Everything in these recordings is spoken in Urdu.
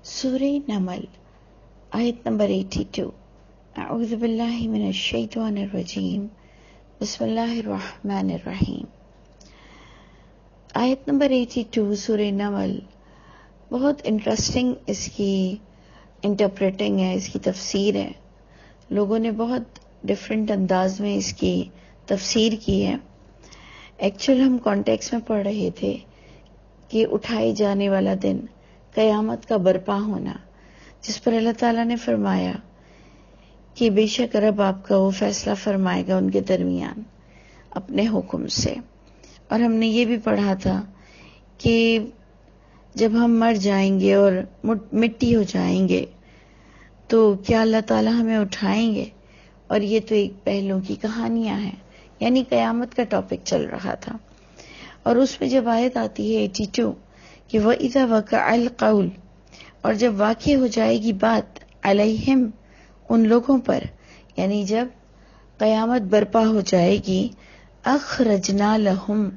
سورہ نمل آیت نمبر 82۔ اعوذ باللہ من الشیطان الرجیم، بسم اللہ الرحمن الرحیم۔ آیت نمبر 82 سورہ نمل بہت انٹرسٹنگ اس کی انٹرپریٹنگ ہے، اس کی تفسیر ہے۔ لوگوں نے بہت ڈیفرنٹ انداز میں اس کی تفسیر کی ہے۔ ایکچوئل ہم کانٹیکس میں پڑھ رہے تھے کہ اٹھائے جانے والا دن، قیامت کا برپا ہونا، جس پر اللہ تعالیٰ نے فرمایا کہ بے شک رب آپ کا وہ فیصلہ فرمائے گا ان کے درمیان اپنے حکم سے۔ اور ہم نے یہ بھی پڑھا تھا کہ جب ہم مر جائیں گے اور مٹی ہو جائیں گے تو کیا اللہ تعالیٰ ہمیں اٹھائیں گے، اور یہ تو ایک پہلو کی کہانیاں ہیں، یعنی قیامت کا ٹاپک چل رہا تھا۔ اور اس میں جب آیت آتی ہے 82 کہ وَإِذَا وَقَعَ الْقَوْلُ، اور جب واقع ہو جائے گی بات، علیہم، ان لوگوں پر، یعنی جب قیامت برپا ہو جائے گی، اخرجنا لہم،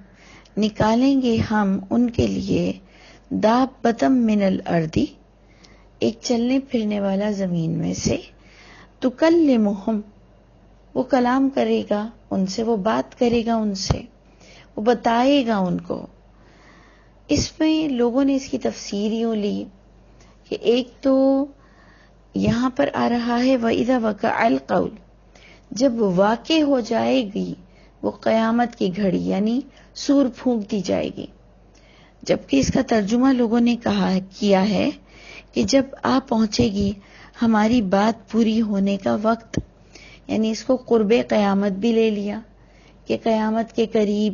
نکالیں گے ہم ان کے لیے، دابۃ من الارض، ایک چلنے پھرنے والا زمین میں سے، تکلمہم، وہ کلام کرے گا ان سے، وہ بات کرے گا ان سے، وہ بتائے گا ان کو۔ اس میں لوگوں نے اس کی تفسیر یوں لی کہ ایک تو یہاں پر آ رہا ہے وَإِذَا وَقَعَ الْقَوْلُ، جب واقع ہو جائے گی وہ قیامت کی گھڑی، یعنی سور پھونک دی جائے گی۔ جبکہ اس کا ترجمہ لوگوں نے کیا ہے کہ جب آ پہنچے گی ہماری بات پوری ہونے کا وقت، یعنی اس کو قرب قیامت بھی لے لیا کہ قیامت کے قریب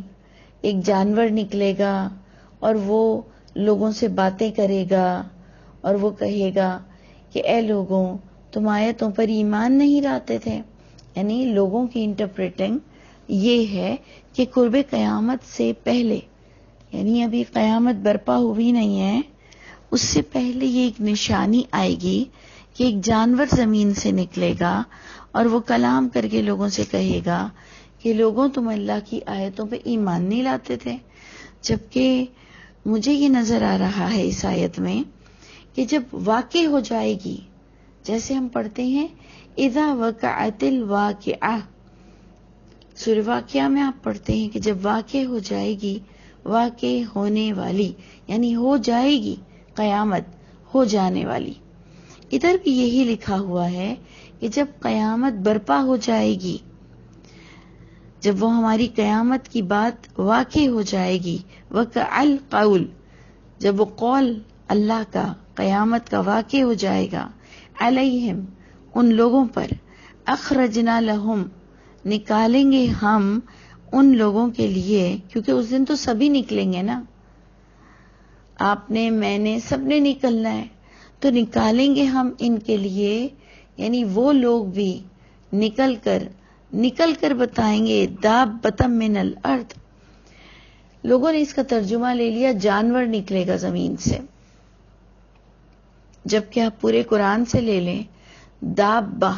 ایک جانور نکلے گا اور وہ لوگوں سے باتیں کرے گا اور وہ کہے گا کہ اے لوگوں، تم آیتوں پر ایمان نہیں لاتے تھے۔ یعنی لوگوں کی انٹرپریٹنگ یہ ہے کہ قرب قیامت سے پہلے، یعنی ابھی قیامت برپا ہوئی نہیں ہے، اس سے پہلے یہ ایک نشانی آئے گی کہ ایک جانور زمین سے نکلے گا اور وہ کلام کر کے لوگوں سے کہے گا کہ لوگوں، تم اللہ کی آیتوں پہ ایمان نہیں لاتے تھے۔ جبکہ مجھے یہ نظر آ رہا ہے اس آیت میں کہ جب واقع ہو جائے گی، جیسے ہم پڑھتے ہیں اذا وقعت الواقعہ، سورہ واقعہ میں آپ پڑھتے ہیں کہ جب واقع ہو جائے گی، واقع ہونے والی، یعنی ہو جائے گی قیامت، ہو جانے والی۔ ادھر بھی یہی لکھا ہوا ہے کہ جب قیامت برپا ہو جائے گی، جب وہ ہماری قیامت کی بات واقع ہو جائے گی، وقع القول، جب وہ قول اللہ کا قیامت کا واقع ہو جائے گا، علیہم، ان لوگوں پر، اخرجنا لہم، نکالیں گے ہم ان لوگوں کے لیے، کیونکہ اس دن تو سبھی نکلیں گے نا، آپ نے، میں نے، سب نے نکلنا ہے، تو نکالیں گے ہم ان کے لیے، یعنی وہ لوگ بھی نکل کر بتائیں گے، دابۃ من الارض۔ لوگوں نے اس کا ترجمہ لے لیا جانور نکلے گا زمین سے، جبکہ آپ پورے قرآن سے لے لیں دابہ،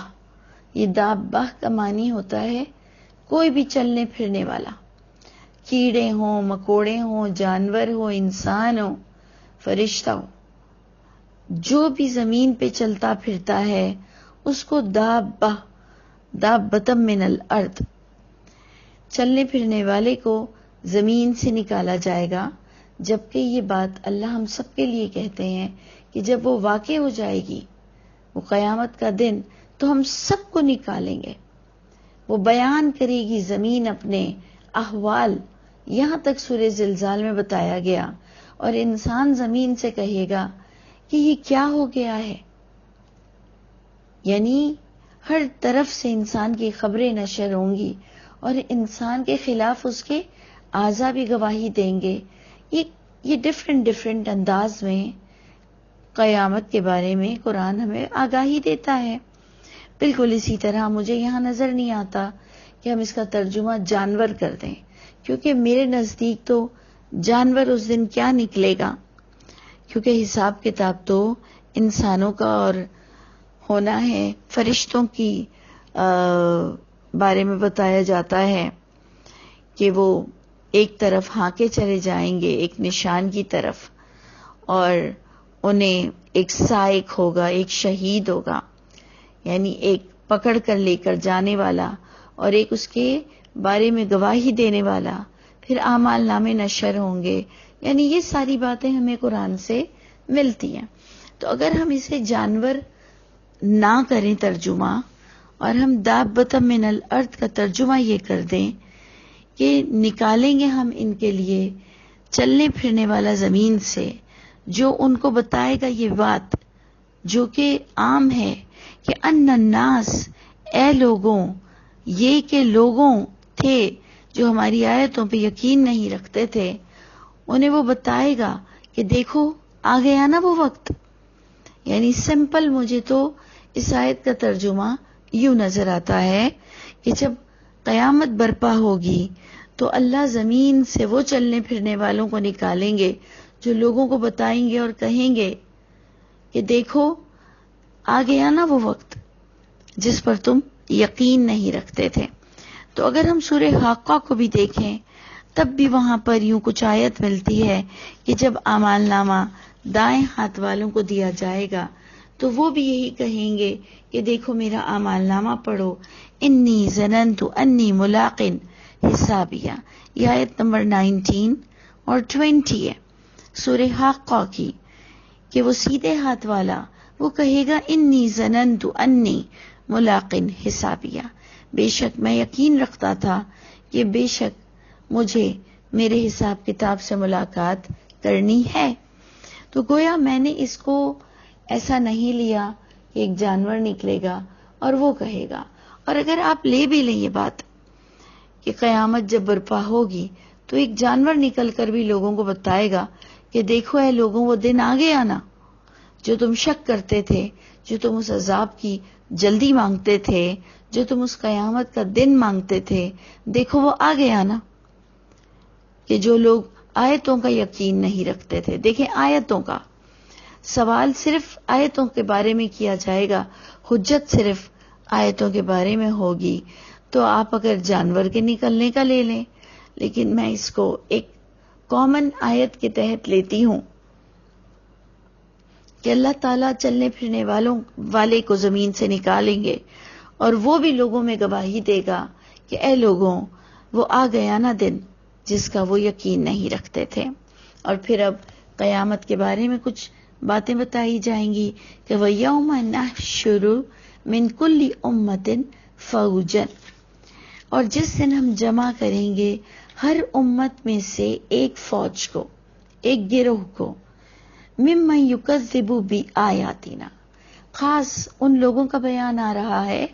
یہ دابہ کا معنی ہوتا ہے کوئی بھی چلنے پھرنے والا، کیڑے ہوں، مکوڑے ہوں، جانور ہو، انسان ہو، فرشتہ ہو، جو بھی زمین پہ چلتا پھرتا ہے اس کو دابۃ من الارض، چلنے پھرنے والے کو زمین سے نکالا جائے گا۔ جبکہ یہ بات اللہ ہم سب کے لیے کہتے ہیں کہ جب وہ واقع ہو جائے گی، وہ قیامت کا دن، تو ہم سب کو نکالیں گے۔ وہ بیان کرے گی زمین اپنے احوال، یہاں تک سورہ زلزال میں بتایا گیا، اور انسان زمین سے کہے گا کہ یہ کیا ہو گیا ہے، یعنی ہر طرف سے انسان کی خبریں نشر ہوں گی اور انسان کے خلاف اس کے اعضاء بھی گواہی دیں گے۔ یہ ڈیفرنٹ انداز میں قیامت کے بارے میں قرآن ہمیں آگاہی دیتا ہے۔ بالکل اسی طرح مجھے یہاں نظر نہیں آتا کہ ہم اس کا ترجمہ جانور کر دیں، کیونکہ میرے نزدیک تو جانور اس دن کیا نکلے گا، کیونکہ حساب کتاب تو انسانوں کا اور ہونا ہے۔ فرشتوں کی بارے میں بتایا جاتا ہے کہ وہ ایک طرف ہانکے چلے جائیں گے، ایک نشان کی طرف، اور انہیں ایک سائق ہوگا، ایک شہید ہوگا، یعنی ایک پکڑ کر لے کر جانے والا اور ایک اس کے بارے میں گواہی دینے والا، پھر اعمال نامے نشر ہوں گے. یعنی یہ ساری باتیں ہمیں قرآن سے ملتی ہیں. تو اگر ہم اسے جانور نہ کریں ترجمہ، اور ہم دابۃ من الارض کا ترجمہ یہ کر دیں کہ نکالیں گے ہم ان کے لیے چلنے پھرنے والا زمین سے، جو ان کو بتائے گا یہ بات جو کہ عام ہے کہ ان الناس، اے لوگوں، یہ کہ لوگوں تھے جو ہماری آیتوں پہ یقین نہیں رکھتے تھے، انہیں وہ بتائے گا کہ دیکھو آ گیا نا وہ وقت. یعنی سمپل مجھے تو اس آیت کا ترجمہ یوں نظر آتا ہے کہ جب قیامت برپا ہوگی تو اللہ زمین سے وہ چلنے پھرنے والوں کو نکالیں گے جو لوگوں کو بتائیں گے اور کہیں گے کہ دیکھو آ گیا نا وہ وقت جس پر تم یقین نہیں رکھتے تھے. تو اگر ہم سورہ حاقہ کو بھی دیکھیں تب بھی وہاں پر یوں کچھ آیت ملتی ہے کہ جب اعمال نامہ دائیں ہاتھ والوں کو دیا جائے گا تو وہ بھی یہی کہیں گے کہ دیکھو میرا اعمال نامہ پڑھو، انی ظننت انی ملاق حسابیہ. یہ آیت نمبر 19 اور 20 ہے سورہ حاقہ کی، کہ وہ سیدھے ہاتھ والا وہ کہے گا انی ظننت انی ملاق حسابیہ، بے شک میں یقین رکھتا تھا کہ بے شک مجھے میرے حساب کتاب سے ملاقات کرنی ہے. تو گویا میں نے اس کو ایسا نہیں لیا کہ ایک جانور نکلے گا اور وہ کہے گا. اور اگر آپ لے بھی لیں یہ بات کہ قیامت جب برپا ہوگی تو ایک جانور نکل کر بھی لوگوں کو بتائے گا کہ دیکھو اے لوگوں وہ دن آ گیا نا جو تم شک کرتے تھے، جو تم اس عذاب کی جلدی مانگتے تھے، جو تم اس قیامت کا دن مانگتے تھے، دیکھو وہ آ گیا نا. کہ جو لوگ آیتوں کا یقین نہیں رکھتے تھے، دیکھیں آیتوں کا سوال صرف آیتوں کے بارے میں کیا جائے گا، حجت صرف آیتوں کے بارے میں ہوگی. تو آپ اگر جانور کے نکلنے کا لے لیں، لیکن میں اس کو ایک کامن آیت کے تحت لیتی ہوں کہ اللہ تعالیٰ چلنے پھرنے والے کو زمین سے نکالیں گے اور وہ بھی لوگوں میں گواہی دے گا کہ اے لوگوں وہ آ گیا نا دن جس کا وہ یقین نہیں رکھتے تھے. اور پھر اب قیامت کے بارے میں کچھ باتیں بتائی جائیں گی کہ وَيَوْمَ نَحْشُرُ مِنْ كُلِّ أُمَّةٍ فَوْجًا، اور جس دن ہم جمع کریں گے ہر امت میں سے ایک فوج کو، ایک گروہ کو، ممن یکذب بآیاتنا، خاص ان لوگوں کا بیان آ رہا ہے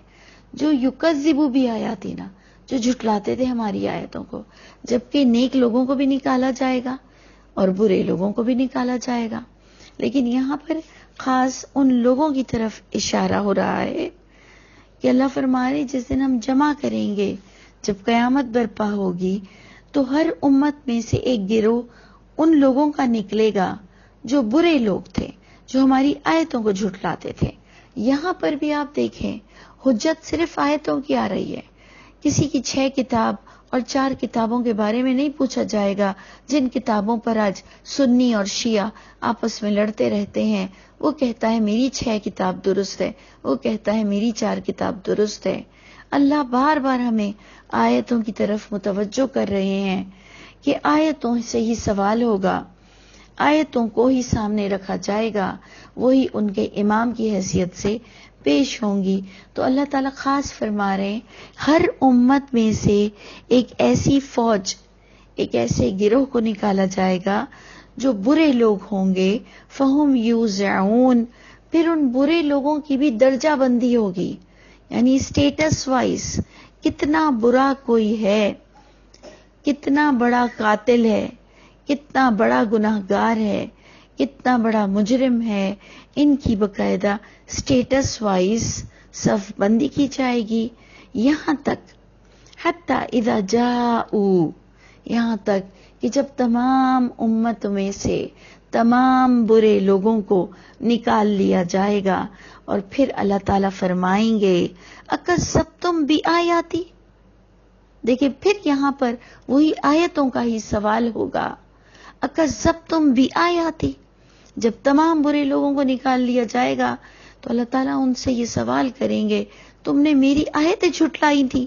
جو یکذب بآیاتنا، جو جھٹلاتے تھے ہماری آیتوں کو، جبکہ نیک لوگوں کو بھی نکالا جائے گا اور برے لوگوں کو بھی نکالا جائے گا. لیکن یہاں پر خاص ان لوگوں کی طرف اشارہ ہو رہا ہے کہ اللہ فرما رہے جس دن ہم جمع کریں گے، جب قیامت برپا ہوگی تو ہر امت میں سے ایک گروہ ان لوگوں کا نکلے گا جو برے لوگ تھے، جو ہماری آیتوں کو جھٹلاتے تھے. یہاں پر بھی آپ دیکھیں حجت صرف آیتوں کی آ رہی ہے. کسی کی 6 کتاب اور 4 کتابوں کے بارے میں نہیں پوچھا جائے گا جن کتابوں پر آج سنی اور شیعہ آپس میں لڑتے رہتے ہیں. وہ کہتا ہے میری 6 کتاب درست ہے، وہ کہتا ہے میری 4 کتاب درست ہے. اللہ بار بار ہمیں آیتوں کی طرف متوجہ کر رہے ہیں کہ آیتوں سے ہی سوال ہوگا، آیتوں کو ہی سامنے رکھا جائے گا، وہی ان کے امام کی حیثیت سے پیش ہوں گی. تو اللہ تعالیٰ خاص فرما رہے ہیں ہر امت میں سے ایک ایسی فوج، ایک ایسے گروہ کو نکالا جائے گا جو برے لوگ ہوں گے. فہم یوزعون، پھر ان برے لوگوں کی بھی درجہ بندی ہوگی، یعنی اسٹیٹس وائز کتنا برا کوئی ہے، کتنا بڑا قاتل ہے، کتنا بڑا گناہگار ہے، کتنا بڑا مجرم ہے، ان کی باقاعدہ اسٹیٹس وائز صف بندی کی جائے گی. یہاں تک حتی اذا جاؤ، یہاں تک کہ جب تمام امت میں سے تمام برے لوگوں کو نکال لیا جائے گا اور پھر اللہ تعالیٰ فرمائیں گے اکذبتم بآیاتی. دیکھیں پھر یہاں پر وہی آیتوں کا ہی سوال ہوگا، اکذبتم بآیاتی، جب تمام برے لوگوں کو نکال لیا جائے گا تو اللہ تعالیٰ ان سے یہ سوال کریں گے تم نے میری آیتیں جھٹلائی تھی.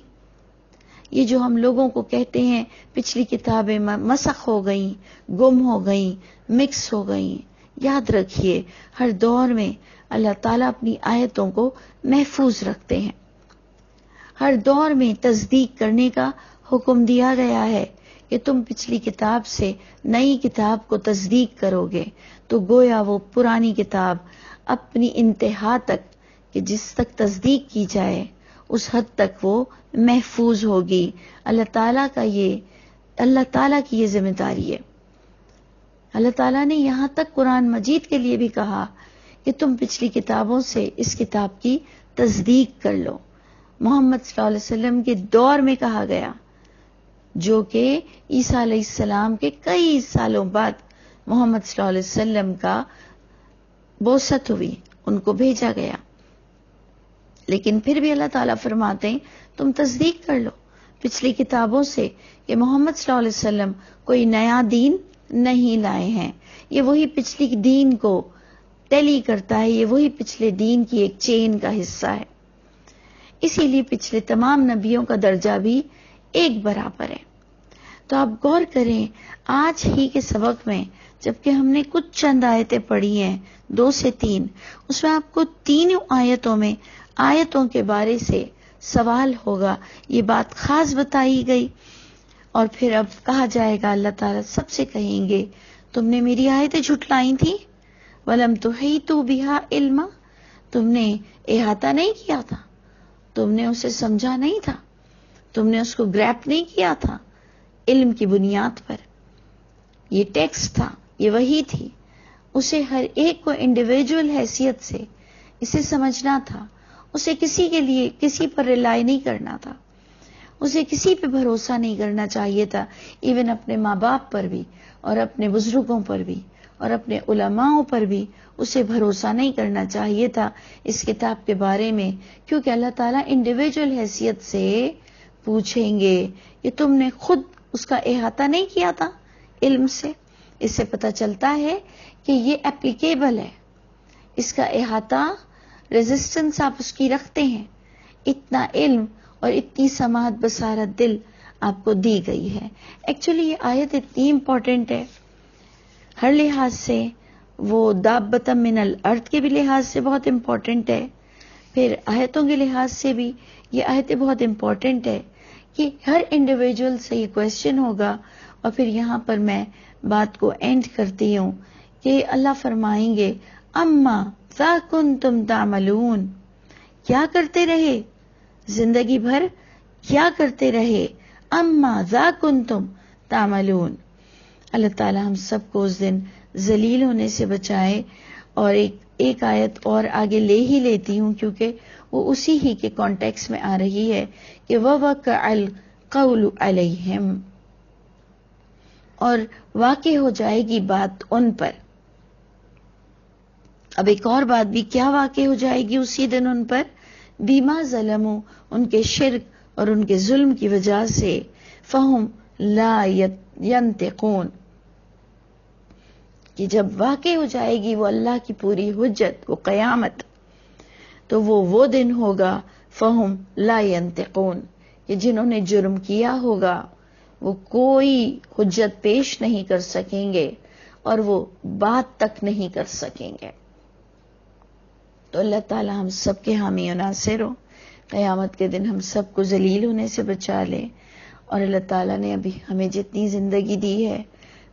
یہ جو ہم لوگوں کو کہتے ہیں پچھلی کتابیں مسخ ہو گئیں، گم ہو گئیں، مکس ہو گئیں، یاد رکھیے ہر دور میں اللہ تعالیٰ اپنی آیتوں کو محفوظ رکھتے ہیں. ہر دور میں تصدیق کرنے کا حکم دیا گیا ہے کہ تم پچھلی کتاب سے نئی کتاب کو تصدیق کرو گے تو گویا وہ پرانی کتاب اپنی انتہا تک کہ جس تک تصدیق کی جائے اس حد تک وہ محفوظ ہوگی. اللہ تعالیٰ کی یہ ذمہ داری ہے. اللہ تعالیٰ نے یہاں تک قرآن مجید کے لیے بھی کہا کہ تم پچھلی کتابوں سے اس کتاب کی تصدیق کر لو. محمد صلی اللہ علیہ وسلم کے دور میں کہا گیا، جو کہ عیسیٰ علیہ السلام کے کئی سالوں بعد محمد صلی اللہ علیہ وسلم کا بعثت ہوئی، ان کو بھیجا گیا. لیکن پھر بھی اللہ تعالیٰ فرماتے ہیں تم تصدیق کر لو پچھلی کتابوں سے کہ محمد صلی اللہ علیہ وسلم کوئی نیا دین نہیں لائے ہیں. یہ وہی پچھلی دین کو ٹیلی کرتا ہے، یہ وہی پچھلے دین کی ایک چین کا حصہ ہے. اسی لیے پچھلے تمام نبیوں کا درجہ بھی ایک برابر ہے. تو آپ غور کریں آج ہی کے سبق میں جبکہ ہم نے کچھ چند آیتیں پڑھی ہیں 2 سے 3، اس میں آپ کو تینوں آیتوں میں آیتوں کے بارے سے سوال ہوگا، یہ بات خاص بتائی گئی. اور پھر اب کہا جائے گا اللہ تعالیٰ سب سے کہیں گے تم نے میری آیتیں جھٹلائی تھی، وَلَمْ تُحِيطُوا بِهَا عِلْمًا، تم نے احاطہ نہیں کیا تھا، تم نے اسے سمجھا نہیں تھا، تم نے اس کو گریپ نہیں کیا تھا علم کی بنیاد پر. یہ ٹیکسٹ تھا، یہ وحی تھی، اسے ہر ایک کو انڈیویجول حیثیت سے اسے سمجھنا تھا. اسے کسی کے لیے کسی پر ریلائی نہیں کرنا تھا، اسے کسی پہ بھروسہ نہیں کرنا چاہیے تھا، ایون اپنے ماں باپ پر بھی اور اپنے بزرگوں پر بھی اور اپنے علماؤں پر بھی اسے بھروسہ نہیں کرنا چاہیے تھا اس کتاب کے بارے میں، کیونکہ اللہ تعالیٰ انڈیویجول حیثیت سے پوچھیں گے کہ تم نے خود اس کا احاطہ نہیں کیا تھا علم سے. اس سے پتہ چلتا ہے کہ یہ اپلیکیبل ہے، اس کا احاطہ ریزسٹنس آپ اس کی رکھتے ہیں. اتنا علم اور اتنی سماعت بصارت دل آپ کو دی گئی ہے. ایکچولی یہ آیت اتنی امپورٹنٹ ہے ہر لحاظ سے، وہ دابۃ من الارض کے بھی لحاظ سے بہت امپورٹنٹ ہے، پھر آیتوں کے لحاظ سے بھی یہ آیتیں بہت امپورٹنٹ ہے کہ ہر انڈیویجول سے یہ کویسچن ہوگا. اور پھر یہاں پر میں بات کو اینڈ کرتی ہوں کہ اللہ فرمائیں گے اما ذا کنتم تعملون، کیا کرتے رہے زندگی بھر، کیا کرتے رہے، اما ذا کنتم تعملون. اللہ تعالی ہم سب کو اس دن ذلیل ہونے سے بچائے. اور ایک آیت اور آگے لے ہی لیتی ہوں کیونکہ وہ اسی ہی کے کانٹیکس میں آ رہی ہے کہ وَوَقَعَ الْقَوْلُ عَلَيْهِمْ، اور واقع ہو جائے گی بات ان پر. اب ایک اور بات بھی کیا واقع ہو جائے گی اسی دن ان پر، بیما ظلموا، ان کے شرک اور ان کے ظلم کی وجہ سے، فہم لا ینطقون، کہ جب واقع ہو جائے گی وہ اللہ کی پوری حجت، وہ قیامت، تو وہ دن ہوگا فہم لا ینطقون، کہ جنہوں نے جرم کیا ہوگا وہ کوئی حجت پیش نہیں کر سکیں گے اور وہ بات تک نہیں کر سکیں گے. تو اللہ تعالی ہم سب کے حامی و ناصر ہو، قیامت کے دن ہم سب کو ذلیل ہونے سے بچا لے. اور اللہ تعالیٰ نے ابھی ہمیں جتنی زندگی دی ہے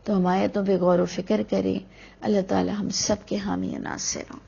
تو ہم آیتوں پہ غور و فکر کریں. اللہ تعالیٰ ہم سب کے حامی و ناصر ہوں.